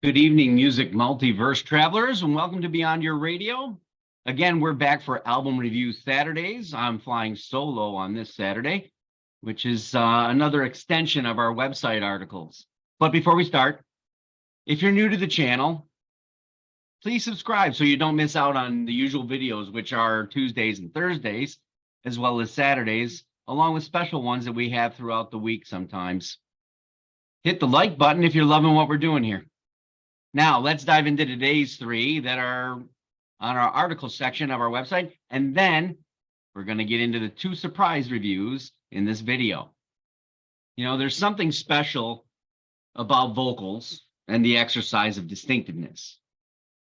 Good evening, music multiverse travelers, and welcome to Beyond Your Radio. Again, we're back for album review Saturdays. I'm flying solo on this Saturday, which is another extension of our website articles. But before we start, if you're new to the channel, please subscribe so you don't miss out on the usual videos, which are Tuesdays and Thursdays, as well as Saturdays, along with special ones that we have throughout the week sometimes. Hit the like button if you're loving what we're doing here. Now, let's dive into today's three that are on our article section of our website, and then we're going to get into the two surprise reviews in this video. You know, there's something special about vocals and the exercise of distinctiveness.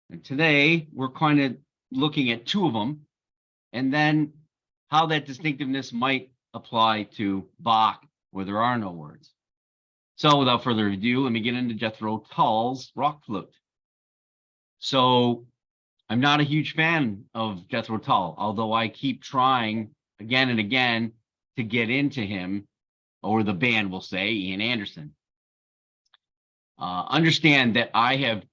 And today, we're kind of looking at two of them, and then how that distinctiveness might apply to Bach, where there are no words. So without further ado, let me get into Jethro Tull's rock flute. So I'm not a huge fan of Jethro Tull, although I keep trying again and again to get into him, or the band will say, Ian Anderson. Understand that I have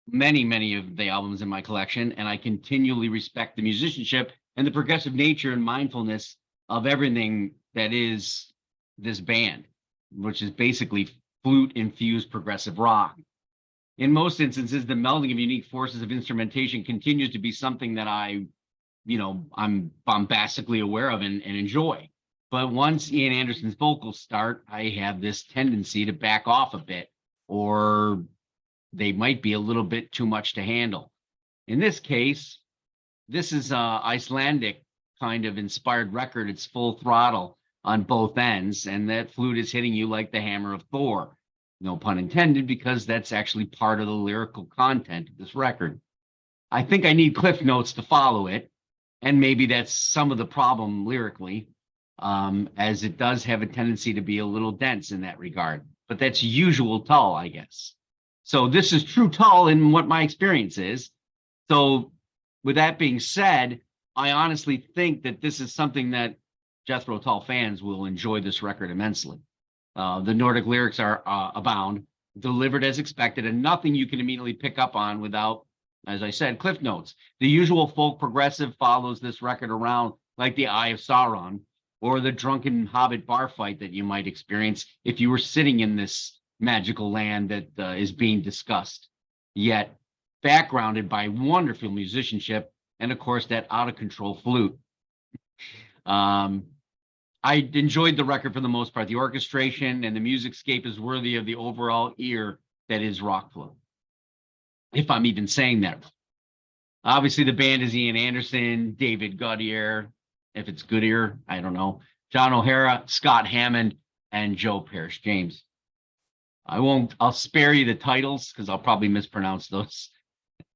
many of the albums in my collection, and I continually respect the musicianship and the progressive nature and mindfulness of everything that is this band, which is basically flute-infused progressive rock. In most instances, the melding of unique forces of instrumentation continues to be something that I'm bombastically aware of and enjoy. But once Ian Anderson's vocals start, I have this tendency to back off a bit, or they might be a little bit too much to handle. In this case, this is an Icelandic kind of inspired record. It's full throttle on both ends, and that flute is hitting you like the hammer of Thor. No pun intended, because that's actually part of the lyrical content of this record. I think I need cliff notes to follow it, and maybe that's some of the problem lyrically, as it does have a tendency to be a little dense in that regard. But that's usual Tull, I guess. So this is true Tull in what my experience is. So with that being said, I honestly think that this is something that Jethro Tull fans will enjoy this record immensely. The Nordic lyrics are abound, delivered as expected, and nothing you can immediately pick up on without, as I said, cliff notes. The usual folk progressive follows this record around like the Eye of Sauron, or the drunken hobbit bar fight that you might experience if you were sitting in this magical land that is being discussed, yet backgrounded by wonderful musicianship and, of course, that out-of-control flute. I enjoyed the record for the most part. The orchestration and the musicscape is worthy of the overall ear that is rock flute, if I'm even saying that. Obviously, the band is Ian Anderson, David Goodyear, if it's Goodyear, I don't know, John O'Hara, Scott Hammond, and Joe Parrish James. I'll spare you the titles because I'll probably mispronounce those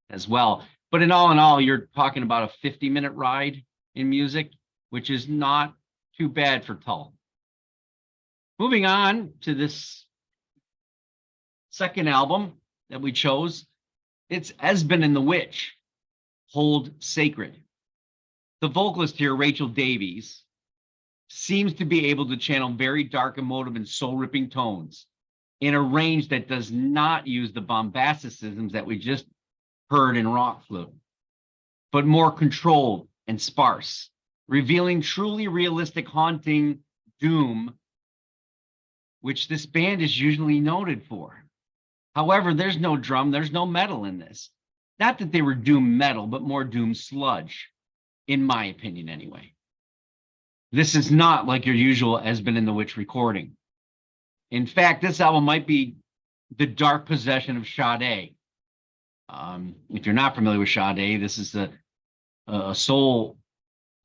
as well. But in all, you're talking about a 50-minute ride in music, which is not too bad for Tull. Moving on to this second album that we chose, it's Esben and the Witch, Hold Sacred. The vocalist here, Rachel Davies, seems to be able to channel very dark, emotive, and soul-ripping tones in a range that does not use the bombasticisms that we just heard in rock flute, but more controlled and sparse, revealing truly realistic, haunting doom, which this band is usually noted for. However, there's no drum, there's no metal in this. Not that they were doom metal, but more doom sludge, in my opinion anyway. This is not like your usual Esben and the Witch recording. In fact, this album might be the dark possession of Sade. If you're not familiar with Sade, this is a soul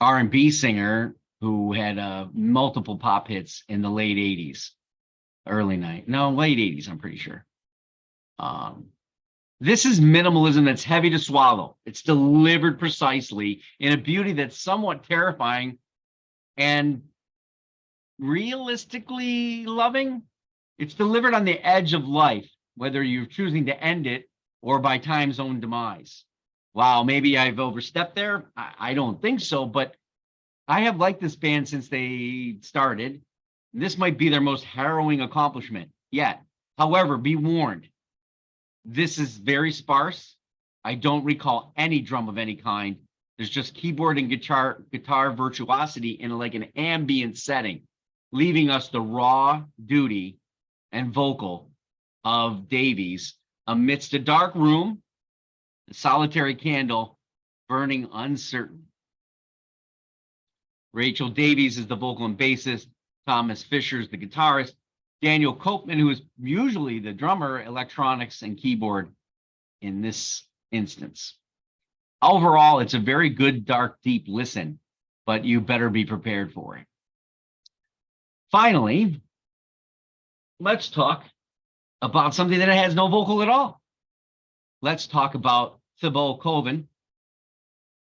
R&B singer who had multiple pop hits in the late 80s, late 80s, I'm pretty sure. This is minimalism that's heavy to swallow. It's delivered precisely in a beauty that's somewhat terrifying and realistically loving. It's delivered on the edge of life, whether you're choosing to end it or by time's own demise. Wow, maybe I've overstepped there. I don't think so, but I have liked this band since they started. This might be their most harrowing accomplishment yet. However, be warned. This is very sparse. I don't recall any drum of any kind. There's just keyboard and guitar virtuosity in like an ambient setting, leaving us the raw duty and vocal of Davies amidst a dark room, a solitary candle burning uncertain. Rachel Davies is the vocal and bassist, Thomas Fisher is the guitarist, Daniel Koopman, who is usually the drummer, electronics and keyboard in this instance. Overall, it's a very good, dark, deep listen, but you better be prepared for it. Finally, let's talk about something that has no vocal at all. Let's talk about Thibault Cauvin.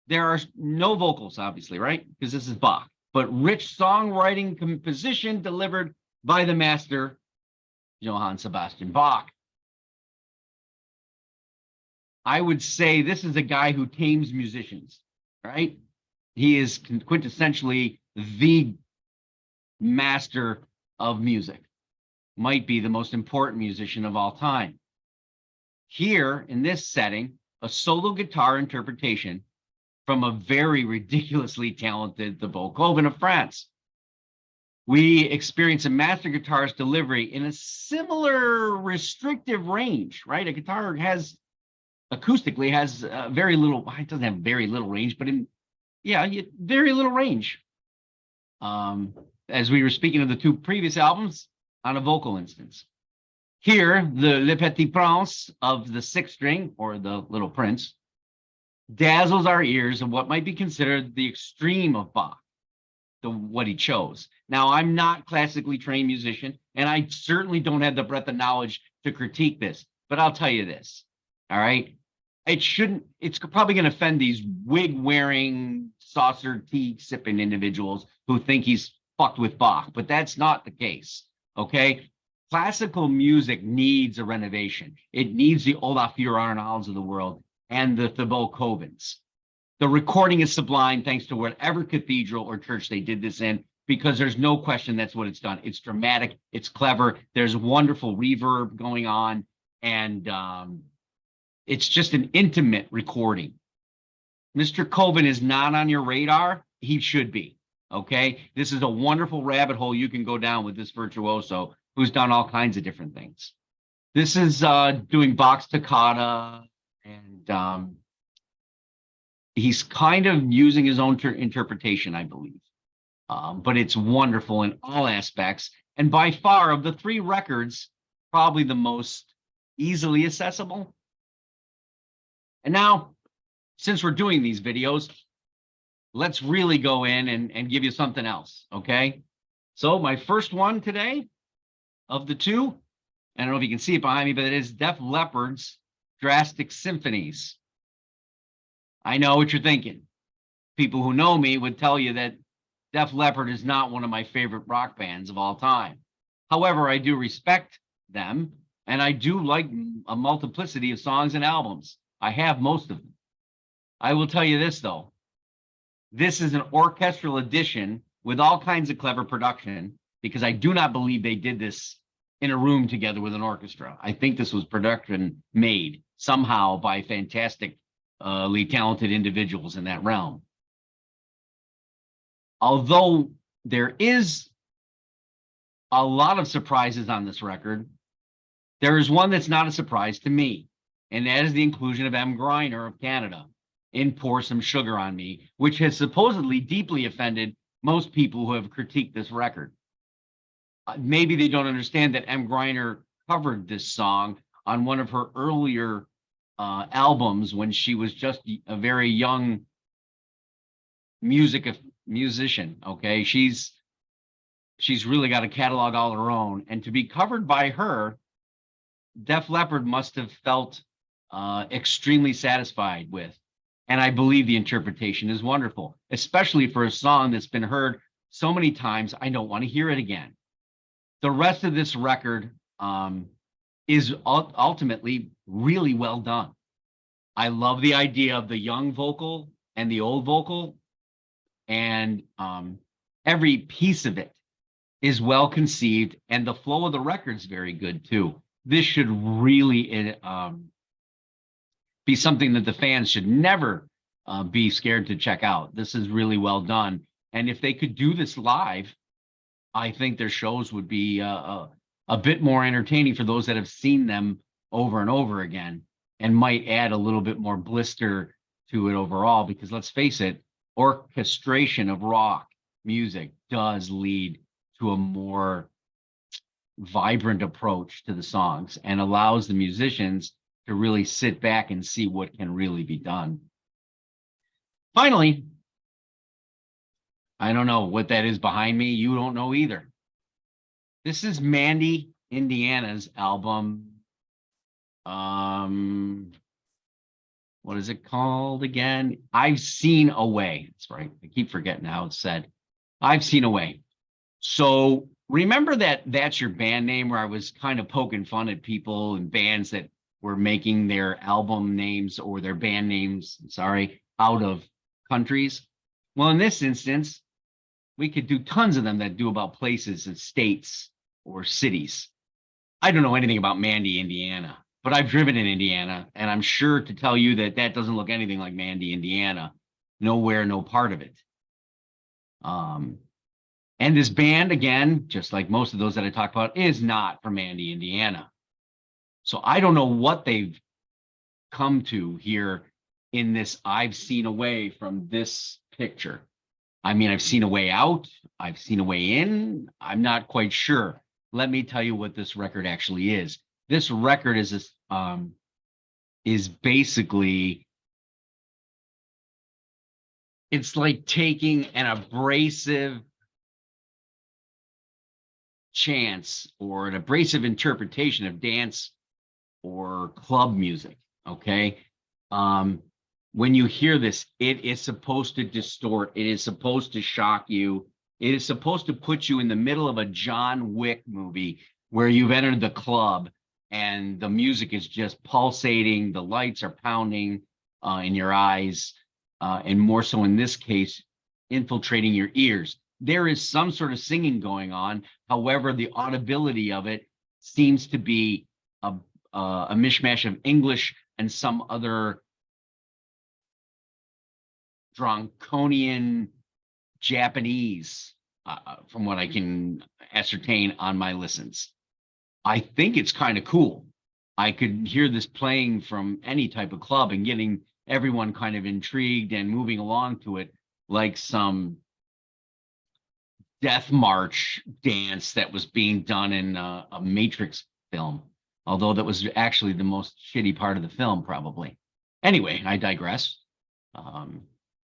There are no vocals, obviously, right? Because this is Bach, but rich songwriting composition delivered by the master, Johann Sebastian Bach. I would say this is a guy who tames musicians, right? He is quintessentially the master of music, might be the most important musician of all time. Here, in this setting, a solo guitar interpretation from a very ridiculously talented Thibault Cauvin of France. We experience a master guitarist delivery in a similar restrictive range, right? A guitar has acoustically has very little, it doesn't have very little range, but very little range. As we were speaking of the two previous albums on a vocal instance. Here, the Le Petit Prince of the sixth string, or the Little Prince, dazzles our ears of what might be considered the extreme of Bach, what he chose. Now, I'm not classically trained musician, and I certainly don't have the breadth of knowledge to critique this, but I'll tell you this, all right? It's probably going to offend these wig-wearing, saucer tea-sipping individuals who think he's fucked with Bach, but that's not the case, okay? Classical music needs a renovation. It needs the Olafur Arnalds of the world and the Thibault Cauvins. The recording is sublime thanks to whatever cathedral or church they did this in, because there's no question that's what it's done. It's dramatic, it's clever, there's wonderful reverb going on, and it's just an intimate recording. Mr. Cauvin is not on your radar. He should be, okay? This is a wonderful rabbit hole you can go down with this virtuoso who's done all kinds of different things. This is doing Bach's toccata, and he's kind of using his own interpretation, I believe. But it's wonderful in all aspects. And by far, of the three records, probably the most easily accessible. And now, since we're doing these videos, let's really go in and give you something else, okay? So my first one today of the two, I don't know if you can see it behind me, but it is Def Leppard's Drastic Symphonies. I know what you're thinking. People who know me would tell you that Def Leppard is not one of my favorite rock bands of all time. However, I do respect them, and I do like a multiplicity of songs and albums. I have most of them. I will tell you this, though. This is an orchestral edition with all kinds of clever production, because I do not believe they did this in a room together with an orchestra. I think this was production made somehow by fantastically talented individuals in that realm. Although there is a lot of surprises on this record, there is one that's not a surprise to me, and that is the inclusion of M. Greiner of Canada in Pour Some Sugar on Me, which has supposedly deeply offended most people who have critiqued this record. Maybe they don't understand that M. Greiner covered this song on one of her earlier albums when she was just a very young musician, okay? She's really got a catalog all her own, and to be covered by her, Def Leppard must have felt extremely satisfied with. And I believe the interpretation is wonderful, especially for a song that's been heard so many times, I don't want to hear it again. The rest of this record is ultimately really well done. I love the idea of the young vocal and the old vocal, and every piece of it is well conceived, and the flow of the record's very good too. this should really be something that the fans should never be scared to check out. This is really well done. And if they could do this live, I think their shows would be a bit more entertaining for those that have seen them over and over again, and might add a little bit more blister to it overall, because let's face it, orchestration of rock music does lead to a more vibrant approach to the songs and allows the musicians to really sit back and see what can really be done. Finally, I don't know what that is behind me. You don't know either. This is Mandy, Indiana's album. What is it called again? I've Seen a Way. That's right. I keep forgetting how it's said. I've Seen a Way. So remember that That's Your Band Name, where I was kind of poking fun at people and bands that were making their album names or their band names, out of countries. Well, in this instance, we could do tons of them that do about places and states or cities. I don't know anything about Mandy, Indiana, but I've driven in Indiana, and I'm sure to tell you that that doesn't look anything like Mandy, Indiana. Nowhere, no part of it. And this band, again, just like most of those that I talked about, is not from Mandy, Indiana. So I don't know what they've come to here in this I've Seen a Way from this picture. I mean, I've seen a way out. I've seen a way in. I'm not quite sure. Let me tell you what this record actually is. This record is basically, it's like taking an abrasive chance or an abrasive interpretation of dance or club music. Okay. When you hear this, it is supposed to distort. It is supposed to shock you. It is supposed to put you in the middle of a John Wick movie where you've entered the club and the music is just pulsating. The lights are pounding in your eyes, and more so in this case, infiltrating your ears. There is some sort of singing going on. However, the audibility of it seems to be a mishmash of English and some other draconian Japanese, from what I can ascertain on my listens. I think it's kind of cool. I could hear this playing from any type of club and getting everyone kind of intrigued and moving along to it like some death march dance that was being done in a Matrix film, although that was actually the most shitty part of the film, probably. Anyway, I digress.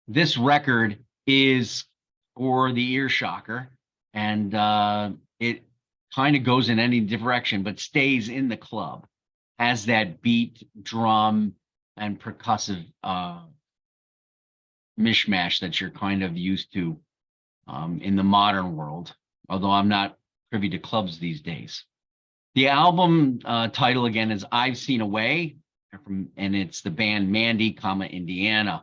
This record is for the ear shocker, and it kind of goes in any direction, but stays in the club, has that beat, drum, and percussive mishmash that you're kind of used to in the modern world, although I'm not privy to clubs these days. The album title, again, is I've Seen a Way, and it's the band Mandy, Indiana.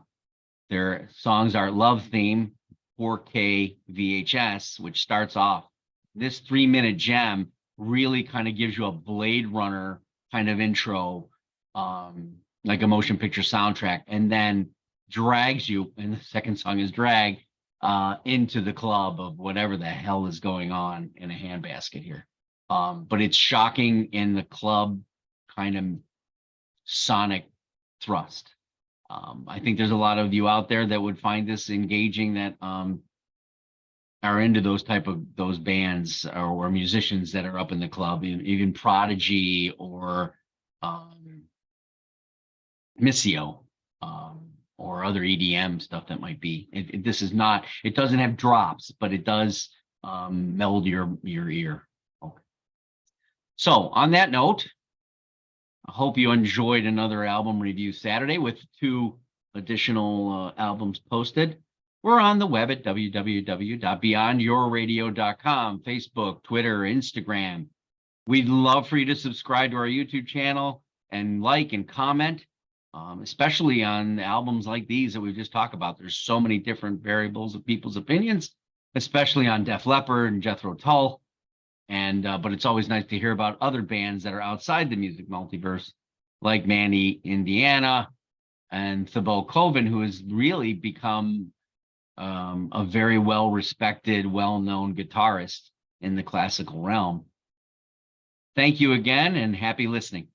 Their songs are Love Theme, 4K VHS, which starts off. This 3-minute gem really kind of gives you a Blade Runner kind of intro, like a motion picture soundtrack, and then drags you, and the second song is Drag, into the club of whatever the hell is going on in a handbasket here. But it's shocking in the club kind of sonic thrust. I think there's a lot of you out there that would find this engaging, that are into those bands or musicians that are up in the club, even Prodigy or Missio, or other EDM stuff that might be. This is not, it doesn't have drops, but it does meld your ear. Okay. So on that note, I hope you enjoyed another album review Saturday with 2 additional albums posted. We're on the web at www.beyondyourradio.com, Facebook, Twitter, Instagram. We'd love for you to subscribe to our YouTube channel and like and comment, especially on albums like these that we've just talked about. There's so many different variables of people's opinions, especially on Def Leppard and Jethro Tull. And but it's always nice to hear about other bands that are outside the music multiverse, like Manny, Indiana, and Thibault Cauvin, who has really become a very well-respected, well-known guitarist in the classical realm. Thank you again, and happy listening.